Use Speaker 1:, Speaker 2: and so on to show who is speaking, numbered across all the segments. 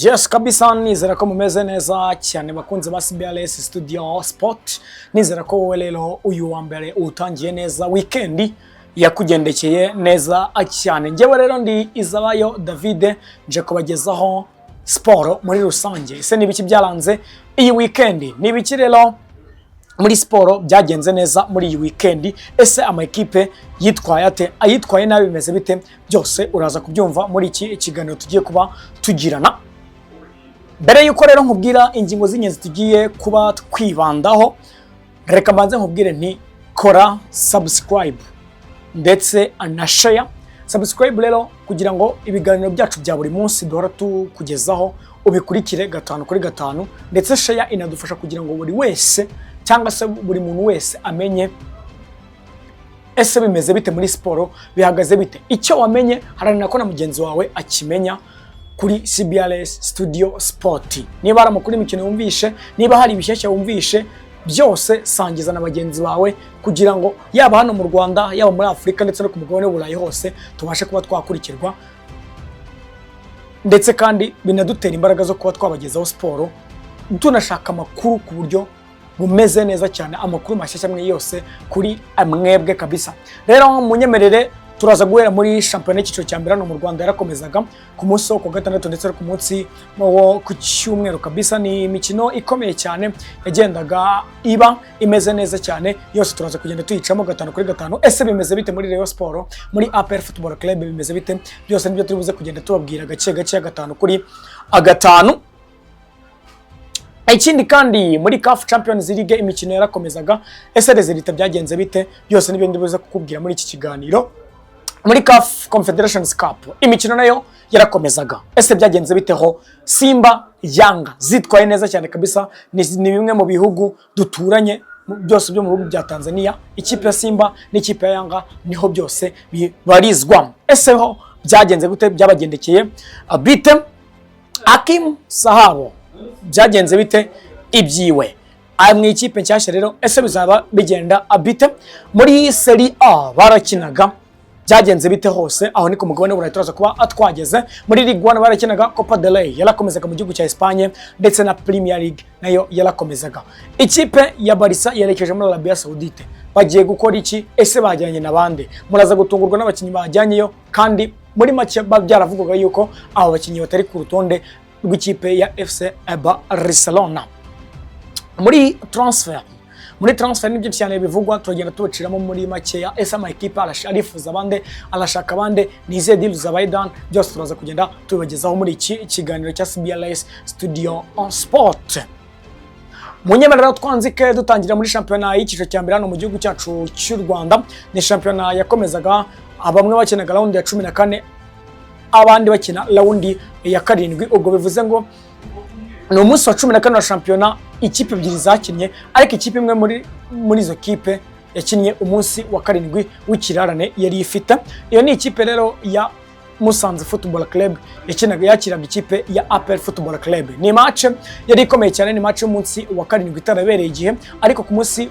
Speaker 1: Yes kabisa, nizera ko mumeze neza cyane bakunze ba CBLS Studio Sport. Nizera ko wowe rero uyu wa mbere utangiye neza, weekend yakugendekeye neza cyane. Ngewe rero ndi Izabayo David, nje kubagezaho sport muri rusange. Ese nibiki byaranze iyi weekend? Nibiki rero muri sport byagenze neza muri iyi weekend? Ese ama equipe yitwaye ate? Ayitwaye nabi bimeze bite? Byose uraza kubyumva muri iki kiganiro tugiye kuba tugirana. Mbere yuko rero nkubwira ingingo z'ingenzi tugiye kuba twibandaho, reka mbanze nkubwire nti kora subscribe ndetse na share. Subscribe rero kugira ngo ibiganiro byacu bya buri munsi duhora tukugezaho ubikurikire gatanu kuri gatanu, ndetse share inadufasha kugira ngo buri wese cyangwa se buri muntu wese amenye ese bimeze bite muri sport, bihagaze bite. Icyo wamenye haranira ko na mugenzi wawe akimenya kuri CBLS Studio Sport. Niba ari amakuru y'imikino wumvishe, niba hari ibishyashya wumvishe, byose sangiza na bagenzi bawe kugira ngo yaba hano mu Rwanda, yaba muri Afrika ndetse no ku mugabane w'Uburayi hose tubashe kuba twakurikirwa, ndetse kandi binadutera imbaraga zo kuba twabagezaho sport tunashaka amakuru ku buryo bumeze neza cyane, amakuru mashyashya amwe yose kuri amwebwe kabisa. Rero munyemerere turaza guhera muri shampiyona y'ikiciro cya mbere hano mu Rwanda yarakomezaga ku munsi wo ku gatandatu ndetse ku munsi wo ku cyumweru kabisa. Ni imikino ikomeye cyane yagendaga iba imeze neza cyane, yose turaza kugenda tuyicamo gatanu kuri gatanu. Ese bimeze bite muri Rayon Sport, muri APR Football Club bimeze bite? Byose nibyo turi buze kugenda tubabwira gake gatanu kuri gatanu. Ikindi kandi muri CAF Champions League imikino yarakomezaga. Ese resultat byagenze bite? Byose nibyo ndibuze kukubwira muri iki kiganiro. Muri CAF Confederations Cup imikino nayo yarakomezaga. Ese byagenze biteho? Simba, Yanga zitwaye neza cyane kabisa. Ni bimwe mu bihugu duturanye byose byo mu bihugu bya Tanzania. Ikipe ya Simba n'ikipe ya Yanga niho byose bibarizwa. Ese ho byagenze gute? Byabagendekeye bite? Hakim Sahabo byagenze bite ibyiwe? Mu ikipe nshyashya rero ese bizaba bigenda bite? Muri Serie A barakinaga, byagenze bite hose? Aho ni ku mugabane w'Uburayi turaza kuba atwageze. Muri Ligue 1 barakinaga, Copa del Rey yarakomezaga mu gihugu cya Espagne, ndetse na Premier League nayo yarakomezaga. Ikipe ya Barca yerekeje muri Arabia Saudite. Bagiye gukora iki? Ese bajyanye nabande? Muraza gutungurwa n'abakinnyi bajyanyeyo, kandi muri make byaravugaga yuko abo bakinnyi batari ku rutonde rw'ikipe ya FC Barcelona. Muri transfer nibyo cyane bivugwa, turagenda tubaciramo muri makeya. Ese ama equipe arifuza abande, arashaka abande, ni izihe deal zabaye done? Byose turaza kugenda tubibagezaho muri iki kiganiro cya CBLS Studio Sport. Munyemerera twanzike dutangira muri shampiyona y'ikiciro cya mbere hano mu gihugu cyacu cy'u Rwanda. Ni shampiyona yakomezaga, abamwe bakinaga round ya 14, abandi bakina round ya 7. Ubwo bivuze ngo ni umunsi wa 14 wa shampiyona, ikipe ebyiri zakinnye, ariko ikipe imwe muri izo kipe yakinnye umunsi wa 7 w'ikirarane yari ifite. Iyo ni ikipe rero ya Musanze Football Club yakiraga ikipe ya APR Football Club. Ni match yari ikomeye cyane, ni match y'umunsi wa 7 itarabereye igihe, ariko ku munsi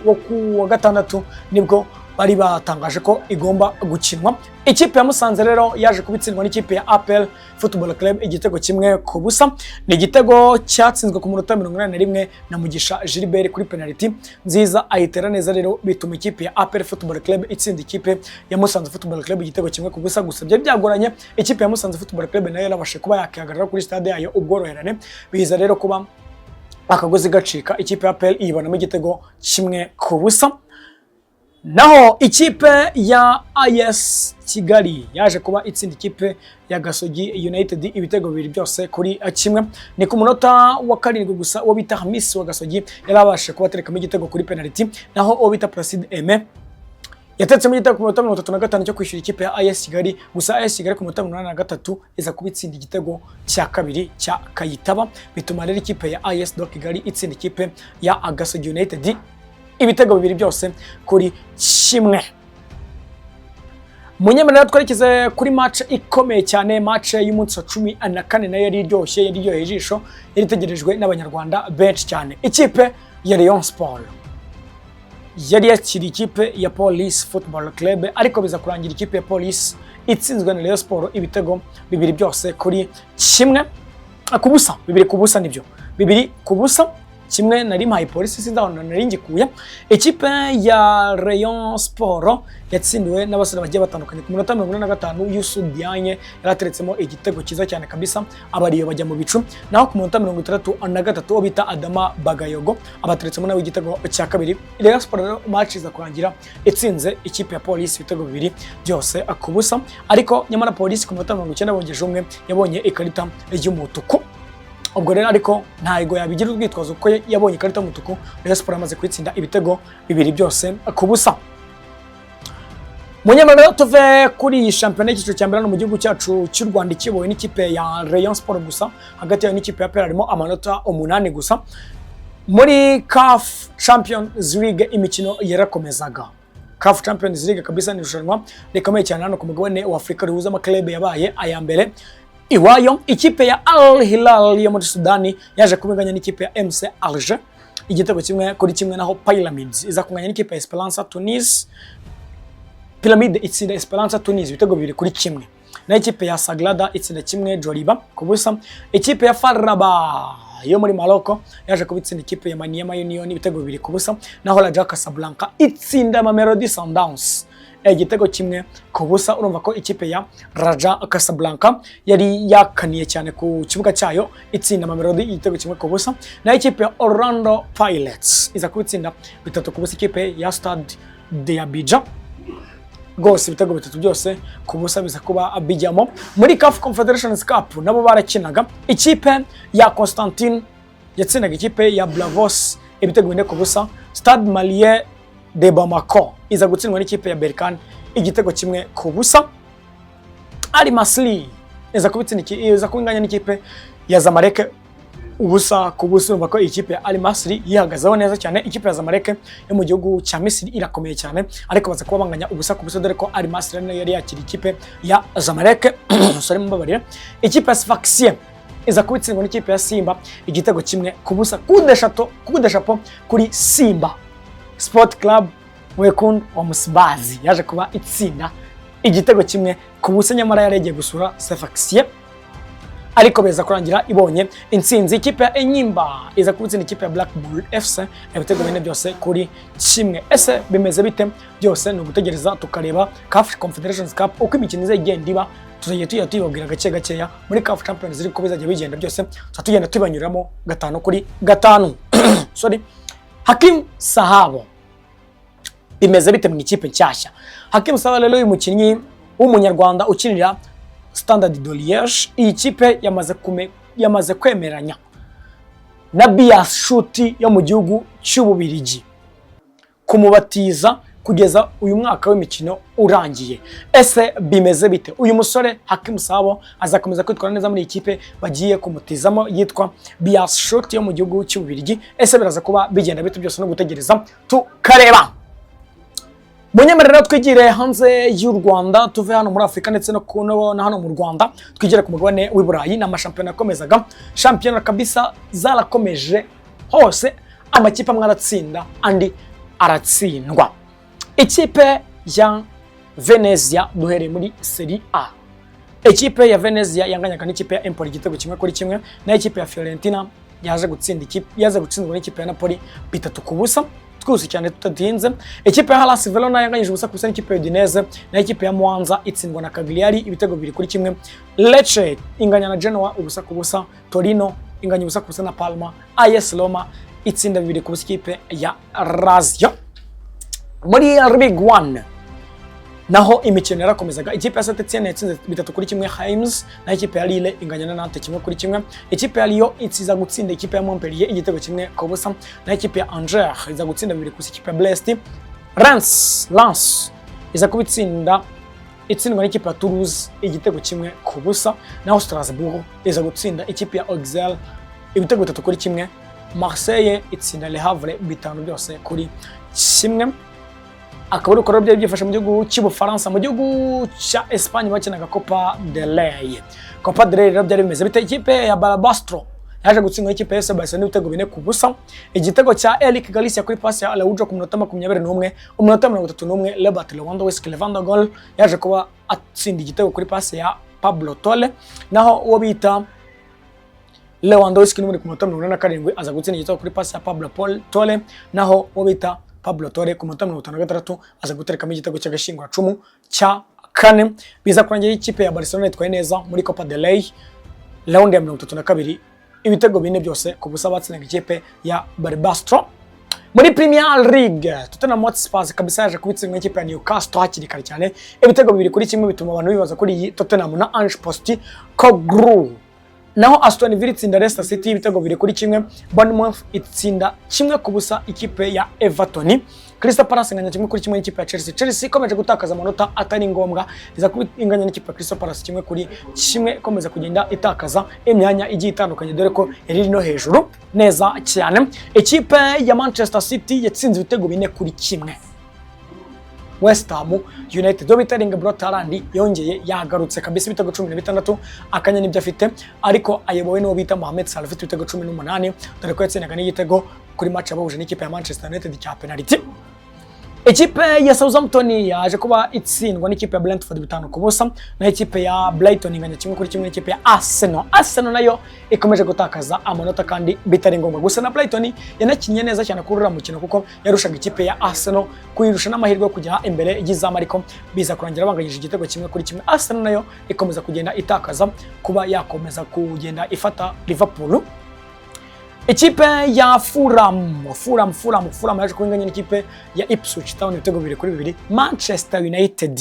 Speaker 1: wa gatandatu nibwo bari batangaje ko igomba gukinwa. Ikipe ya Musanze rero yaje kubitsindwa n'ikipe ya APR Football Club igitego kimwe ku busa. Ni igitego cyatsinzwe ku munota 81 na Mugisha Gilbert kuri penalty nziza ayitera neza, rero bituma ikipe ya APR Football Club itsinda ikipe ya Musanze Football Club igitego kimwe ku busa. Gusa byagoranye, ikipe ya Musanze Football Club nayo yarabashe kuba yakihagarara kuri stade yayo ubworoherane, biza rero kuba akagozi gacika, ikipe ya APR ibonamo igitego kimwe ku busa. Naho ikipe ya AS Kigali yaje kuba itsinda ikipe ya Gasogi United ibitego bibiri byose kuri kimwe. Ni ku munota wa 7 gusa uwo bita Hamis wa Gasogi yarabashe kubaterekamo igitego kuri penalty, naho uwo bita Placide Aime yatetsemo igitego ku munota 35 cyo kwishyura ikipe ya AS Kigali. Gusa AS Kigali ku munota 83 iza kubitsinda igitego cya kabiri cya Kayitaba, bituma rero ikipe ya AS Kigali itsinda ikipe ya Gasogi United ibitego bibiri byose kuri kimwe. Munyemerera twerekeze kuri match ikomeye cyane, match y'umunsi wa 14 nayo yari iryoheye ijisho, yari itegerejwe n'abanyarwanda benshi cyane. Ikipe ya Rayon Sport yari yakiri ikipe ya Police Football Club, ariko biza kurangira ikipe ya Police itsinzwe na Rayon Sport ibitego bibiri byose kuri kimwe. kubusa, bibiri kubusa nibyo. Bibiri kubusa kimwe nari mpaye polisi sindabona nari ngikuye. Ikipe ya Rayon Sport yatsindiwe n'abasore bagiye batandukanye ku minota 45 Youssou Diagne yarateretsemo igitego cyiza cyane kabisa, abariyo bajya mu bicu. Naho ku minota 63 obita Adama Bagayogo abateretsemo nawe igitego cya kabiri. Rayon Sport match iza kurangira itsinze ikipe ya polisi ibitego bibiri byose akubusa, ariko nyamara polisi ku minota 90 bongeje umwe yabonye ikarita y'umutuku. Ubwo rero ariko ntago yabigira urwitwazo ko yabonye ikarita y'umutuku. Rayon Sport amaze kwitsinda ibitego bibiri byose akubusa. Munyamara tuve kuri iyi shampiyona y'ikiciro cya mbere no mu gihugu cyacu cy'u Rwanda ikiboye n'ikipe ya Rayon Sport gusa, hagati yayo n'ikipe ya PL harimo amanota 8 gusa. Muri CAF Champions League imikino yarakomezaga. CAF Champions League kabisa ni irushanwa rikomeye cyane hano ku mugabane wa Afrika rihuza amaklebe yabaye aya mbere. Iwayo ikipe ya Al Hilal yo muri Sudani yaje kumenya n'ikipe ya MC Alger igitego kimwe kuri kimwe, naho Pyramids iza kunganya n'ikipe ya Esperance Tunis. Pyramide itsinda Esperance Tunis ibitego bibiri kuri kimwe, na ikipe ya Sagrada itsinda kimwe Joliba kubusa. Ikipe ya Faraba yo muri Morocco yaje kubitsinda ikipe ya Maniema Union ibitego bibiri kubusa, naho Raja Casablanca itsinda Mamelodi Sundowns igitego kimwe kubusa. Urumva ko ikipe ya Raja Casablanca yari yakaniye cyane ku kibuga cyayo itsinda Mamelodi igitego kimwe kubusa, na ikipe ya Orlando Pirates iza kubitsinda bitatu kubusa ikipe ya Stade d'Abidjan. Gose ibitego bitatu byose kubusa biza kuba abijyamo. Muri CAF Confederations Cup nabo barakinaga, ikipe ya Constantine yatsindaga ikipe ya Blavos ibitego bine kubusa. Stade Malien de Bamako iza gutsindwa n'ikipe ya Berkane igitego kimwe kubusa. Al Masry iza kubinganya n'ikipe ya Zamalek ubusa kubusa. Urumva ko ikipe ya Al Masry yihagazeho neza cyane. Ikipe ya Zamalek yo mu gihugu cya Misiri irakomeye cyane, ariko baza kuba banganya ubusa kubusa, dore ko Al Masry nayo yari yakira ikipe ya Zamalek. Sorry mbabarira. Ikipe ya Sfaxien iza kubitsindwa n'ikipe ya Simba igitego kimwe kubusa. Kudeshapo kuri Simba Sport Club Wekundu wa Musibazi yaje kuba itsinda igitego kimwe kubusa, nyamara yaregeye gusura Sfaxien ariko beza kurangira ibonye intsinzi. Ikipe ya Enyimba iza kubitsinda ikipe ya Black Bull FC ibitego bine byose kuri kimwe. Ese bimeze bite? Byose ni ugutegereza tukareba CAF Confederations Cup uko imikino izagenda iba, tuzagiye tuyibabwira gake gakeya. Muri CAF Champions League ko bizajya bigenda byose tugenda tubanyuramo 5 kuri 5. Sorry. Hakim Sahabo bimeze bite mu ikipe nshyashya? Hakim Sahabo rero uyu mukinnyi w'umunyarwanda ukinira Standard de Liège, iyi kipe yamaze kwemeranya na Bias Shuti yo mu gihugu cy'Ububirigi kumubatiza kugeza uyu mwaka w'imikino urangiye. Ese bimeze bite? Uyu musore Hakim Sahabo azakomeza kwitwara neza muri ikipe bagiye kumutizamo yitwa Bias Shuti yo mu gihugu cy'Ububirigi. Ese biraza kuba bigenda bite? Byose no gutegereza tukareba. Munyemerera twigire hanze y'u Rwanda, tuve hano muri Afrika ndetse no hano mu Rwanda, twigire ku mugabane w'i Burayi. Na amashampiyona yakomezaga, shampiyona kabisa zarakomeje hose, amakipe amwe aratsinda andi aratsindwa. Ikipe ya Venezia duhereye muri Serie A, ikipe ya Venezia yanganyaga n'ikipe ya Empoli igitego kimwe kuri kimwe, na ikipe ya Fiorentina yaje gutsindwa n'ikipe ya Napoli bitatu kubusa. Twose cyane tutatinze, ikipe ya Hellas Verona yanganyije ubusa kubusa n'ikipe ya Udinese, na ikipe ya Monza itsindwa na Cagliari ibitego bibiri kuri kimwe. Lecce inganya na Genoa ubusa kubusa. Torino inganya ubusa kubusa na Parma. AS Roma itsinda bibiri kubusa ikipe ya Lazio. Muri Ligue 1 naho imikino yarakomezaga, ikipe ya Saint-Etienne yatsinze bitatu kuri kimwe Reims, na ikipe ya Lille inganya na Nantes kimwe kuri kimwe. Ikipe ya Lyon itsiza gutsinda ikipe ya Montpellier igitego kimwe kubusa, na ikipe ya Angers iza gutsinda bibiri kubusa ikipe ya Brest. Lens iza kubitsindwa n'ikipe ya Toulouse igitego kimwe kubusa, naho Strasbourg iza gutsinda ikipe ya Auxerre ibitego bitatu kuri kimwe. Marseille itsinda Le Havre bitanu byose kuri kimwe. Akaba ari ukorera byifashe mu gihugu cy'Ubufaransa. Mu gihugu cya Espagne bakinaga Copa del Rey. Copa del Rey byari bimeze bite? Ikipe ya Barbastro yaje gutsindwa ikipe ya Barcelona ibitego bine kubusa. Igitego cya Eric Garcia kuri pass ya Araujo ku minota 21, umunota 31 Robert Lewandowski Lewandowski yaje kuba atsinda igitego kuri pass ya Pablo Torre, naho uwo bita Lewandowski n'umuri ku munota 47 aza gutsinda igitego kuri pass ya Pablo Torre, naho uwo bita Pablo Torre ku munota 56 aza guterekamo igitego cy'agashingura cumu cya kane. Biza kurangira ikipe ya Barcelona itwaye neza muri Copa del Rey round ya 32 ibitego bine byose ku busa batsindaga ikipe ya Barbastro. Muri Premier League Tottenham Hotspur kabisa yaje kubitsinda ikipe ya Newcastle hakiri kare cyane, ibitego 2-1 bituma abantu bibaza kuri iyi Tottenham na Ange Postecoglou. Naho Aston Villa itsinda Leicester City ibitego 2-1, Bournemouth itsinda 1-0 ikipe ya Everton, Crystal Palace inganya 1-1 ikipe ya Chelsea. Chelsea ikomeje gutakaza amanota atari ngombwa, iza kubinganya n'ikipe ya Crystal Palace 1-1, ikomeza kugenda itakaza imyanya igiye itandukanye dore ko yari no hejuru neza cyane. Ikipe ya Manchester City yatsinze ibitego 4-1. West Ham United do bitaringa Brot Haaland yongeye yagarutse kabisa ibitego 16 akanya nibyo afite, ariko ayobowe no bita Mohamed Salah ufite ibitego 18 dore ko yatsindaga n'igitego kuri match abahuje n'ikipe ya Manchester United cya penalty. Ikipe ya Southampton yaje kuba itsindwa n'ikipe ya Brentford 5-0, na ikipe ya Brighton inganya 1-1 n'ikipe ya Arsenal. Arsenal nayo ikomeje gutakaza amanota kandi bitari ngombwa, gusa na Brighton yanakinye neza cyane kuri uriya mukino kuko yarushaga ikipe ya Arsenal kuyirusha n'amahirwe yo kujya imbere y'izama, ariko biza kurangira banganyije igitego 1-1. Arsenal nayo ikomeza kugenda itakaza kuba yakomeza kugenda ifata Liverpool. Ikipe ya Fulham yaje kubinganya n'ikipe ya Ipswich Town ibitego 2-2. Manchester United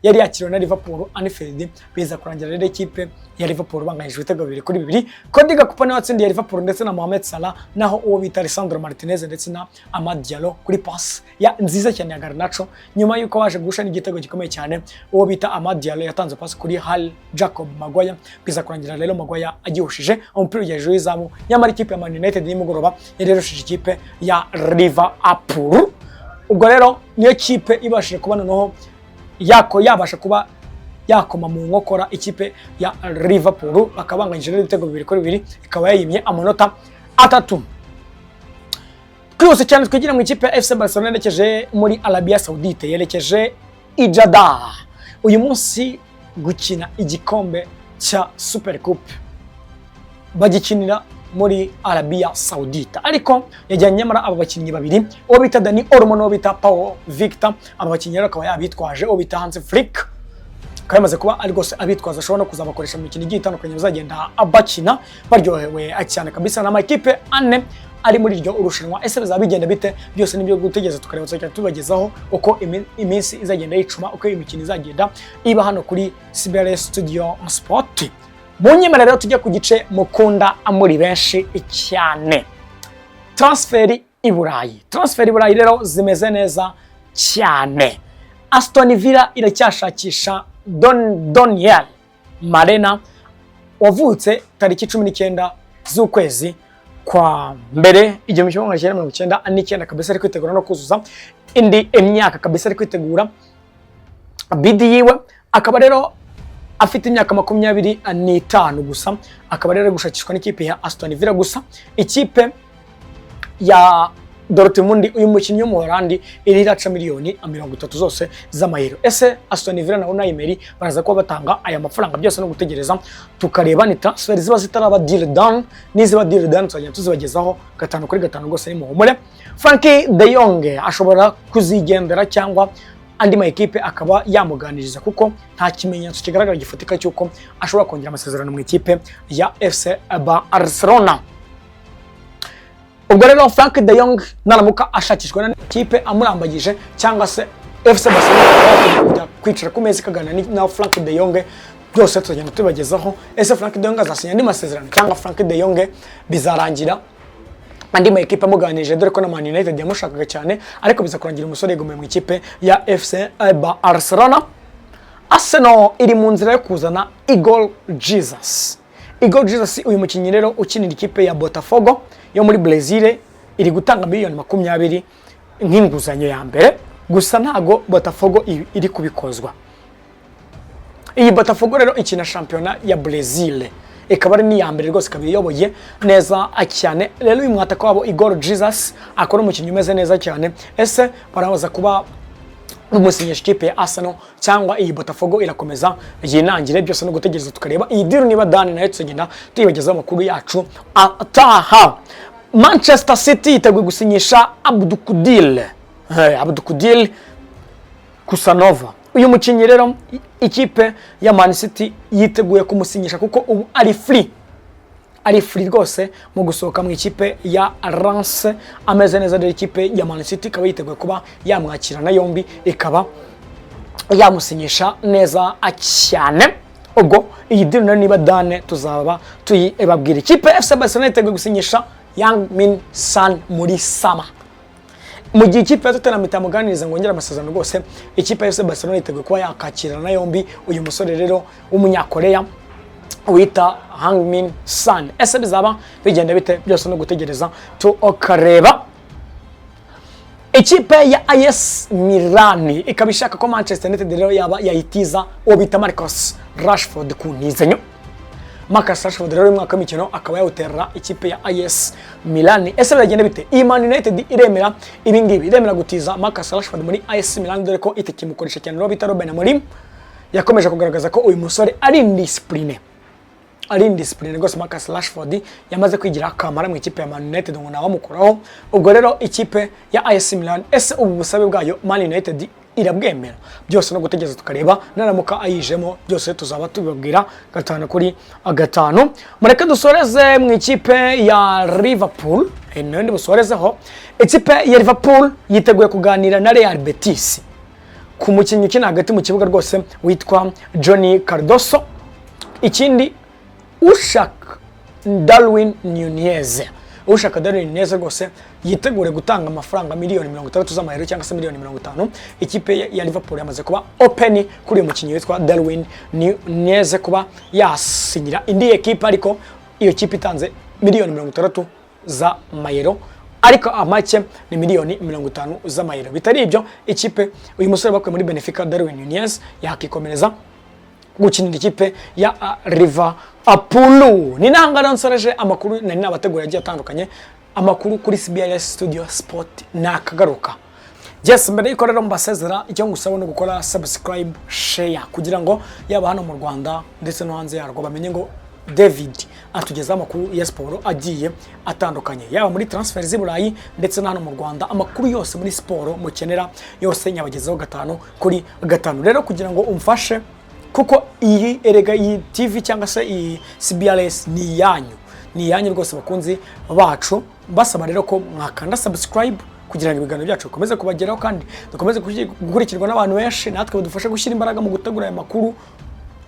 Speaker 1: yari yakiriwe na Liverpool Anfield, biza kurangira rero ikipe ya Liverpool banganyije ibitego 2-2. Cody Gakpo nawe watsindiye Liverpool ndetse na Mohamed Salah, naho uwo bita Lisandro Martinez ndetse na Amad Diallo kuri pass ya nziza cyane ya Garnacho, nyuma yuko waje gusha n'igitego gikomeye cyane. Uwo bita Amad Diallo yatanze pass kuri Hal Jacob Maguire, biza kurangira rero Maguire agihushije umupira hejuru y'izamu, nyamara ikipe ya Man United nimugoroba yari yarushije ikipe ya Liverpool. Ubwo rero niyo kipe ibashije kubana noho yabasha kuba yakoma mu nkokora ikipe ya Liverpool, bakabanganyije ibitego 2-2, ikaba yayimye amanota 3. Twose cyane twigira mu ikipe ya FC Barcelona yerekeje muri Arabia Saudite, yerekeje i Jeddah uyu munsi gukina igikombe cya Super Coupe bagikinira muri Arabia Saudite, ariko yajyanye nyamara aba bakinnyi babiri, uwo bita Dani Olmo n'uwo bita Pau Victor. Aba bakinnyi rero akaba yabitwaje uwo bita Hans Flick, kamaze kuba ari gose abitwaza ashobora no kuzabakoresha mu mikino igiye itandukanye bazagenda abakina baryohewe cyane kabisa. Na makipe ane ari muri iryo urushanwa, ese bizabigenda bite? Byose nibyo gutegeza tukareba cyane tubagezaho uko iminsi izagenda yicuma, uko imikino izagenda iba hano kuri CBRS Studio Sport. Munyemera rero tujya ku gice mukunda amuri benshi cyane, transferi i Burayi. Transferi i Burayi rero zimeze neza cyane. Aston Villa iracyashakisha Daniel Marena wavutse tariki 19 z'ukwezi kwa mbere 1999 kabisa, ari kwitegura no kuzuza indi imyaka kabisa, ari kwitegura bidi yiwe. Akaba rero afite imyaka 25 gusa, akaba rero gushakishwa n'ikipe ya Aston Villa. Gusa ikipe ya Dortmund uyu mukinnyi wo mu Holandi iri iraca miliyoni 30 zose z'amayero. Ese Aston Villa na Unai Emery baraza kuba batanga aya mafaranga? Byose no gutegereza tukareba ni transfer ziba zitaraba deal done, niziba deal done tuzajya tuzibagezaho 5-5 gose ni muhumure. Frankie de Jong ashobora kuzigendera cyangwa andi ma equipe akaba yamuganiriza, kuko nta kimenyetso kigaragara gifatika cyuko ashobora kongera amasezerano mu ikipe ya FC Barcelona. Ubwo rero Frankie de Jong naramuka ashakishwa na ikipe amurambagije cyangwa se FC Barcelona kujya kwicara ku meza kagana na Frankie de Jong, byose tuzagenda tubagezaho. Ese Frankie de Jong azasinya andi masezerano cyangwa Frankie de Jong bizarangira andi ma equipe amuganirije, dore ko na Man United yamushakaga cyane, ariko biza kurangira umusore yegomeye mu ikipe ya FC Barcelona. Arsenal iri mu nzira yo kuzana Igor Jesus. Igor Jesus uyu mukinnyi rero ukinira ikipe ya Botafogo yo muri Brazil, iri gutanga miliyoni 20 nk'inguzanyo ya mbere, gusa ntago Botafogo iri kubikozwa. Iyi Botafogo rero ikina championnat ya Brazil, ikaba ari ni ya mbere rwose kabiri yoboye neza cyane. Rero uyu mwataka wabo Igor Jesus akora umukinnyi umeze neza cyane. Ese barabaza kuba umusinyisha ikipe ya Arsenal cyangwa iyi Botafogo irakomeza yinangire, byose no gutegereza tukareba iyi deal niba done nayo tugenda tuyibagezaho amakuru yacu ataha. Manchester City iteguye gusinyisha Abdulkadir Kusanova. Uyu mukinnyi rero ikipe ya Man City yiteguye kumusinyisha kuko ubu ari free rwose mu gusohoka mu ikipe ya Reims, ameze neza. Rero ikipe ya Man City ikaba yiteguye kuba yamwakirana yombi, ikaba yamusinyisha neza cyane. Ubwo iyi deal nayo niba done tuzaba tuyibabwira. Ikipe FC Barcelona iteguye gusinyisha Young Min Son muri sama. Mu gihe ikipe ya Tottenham itamuganiriza ngo ngera amasezerano rwose, ikipe ya FC Barcelona iteguye kuba yakakirana yombi uyu musore rero w'umunyakoreya wita Young Min Son. Ese bizaba bigenda bite? Byose no gutegereza tukareba. Ikipe ya AS Milan ikaba ishaka ko Manchester United rero yaba yayitiza uwo bita Marcus Rashford ku ntizanyo. Marcus Rashford rero mu mwaka w'imikino akaba yawuterera ikipe ya AS Milan. Ese biragenda bite? Man United iremera ibingibi, iremera gutiza Marcus Rashford muri AS Milan, dore ko itekimukoresha cyane rero bita Ruben Amorim yakomeje kugaragaza ko uyu musore ari indiscipline rwose. Marcus Rashford yamaze kwigira akamara mu ikipe ya Man United ngo nawamukuraho. Ubwo rero ikipe ya AS Milan, ese ubu busabe bwayo Man United irabwemera? Byose no gutegereza tukareba, naramuka ayijemo byose tuzaba tubibabwira 5/5. Mureke dusoreze mu ikipe ya Liverpool. Nende busorezeho ikipe ya Liverpool yiteguye kuganira na Real Betis ku mukinnyi ukina hagati mu kibuga rwose witwa Johnny Cardoso. Ikindi ushaka Darwin Nunez rwose yitegure gutanga amafaranga miliyoni 60 z'amayero cyangwa se miliyoni 50. Ikipe ya Liverpool yamaze kuba open kuri uyu mukinnyi witwa Darwin Nunez kuba yasinyira indi ekipe, ariko iyo kipe itanze miliyoni 60 z'amayero, ariko amake ni miliyoni 50 z'amayero. Bitari ibyo, ikipe uyu musore bakwe muri Benfica Darwin Nunez yakikomereza gukinira ikipe ya Liverpool. Ni nangana nsoreje amakuru nari nabategura yagiye atandukanye, amakuru kuri CBS Studio Sport nakagaruka. Yes, mbere yuko rero mbasezera, icyo ngusaba no gukora subscribe, share kugira ngo yaba hano mu Rwanda ndetse no hanze yarwo bamenye ngo David atugeza amakuru ya sport agiye atandukanye, yaba muri transfer z'Iburayi ndetse na hano mu Rwanda. Amakuru yose muri sport mukenera yose nyabagezeho 5/5. Rero kugira ngo umfashe, kuko iyi erega iyi TV cyangwa se iyi CBRS ni yanyu rwose bakunzi bacu, basaba rero ko mwakanda subscribe kugira ngo ibiganiro byacu bikomeze kubageraho kandi dukomeze gukurikirwa n'abantu benshi, natwe badufasha gushyira imbaraga mu gutegura aya makuru.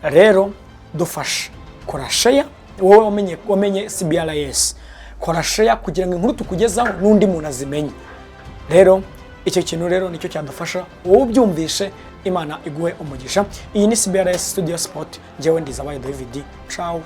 Speaker 1: Rero dufashe, kora share, wowe wamenye CBRS, kora share kugira ngo inkuru tukugezaho n'undi muntu azimenye. Rero icyo kintu rero nicyo cyadufasha, wowe ubyumvishe, Imana iguhe umugisha. Iyi ni CBRS Studio Sport, njyewe Ndizabayo David. Ciao.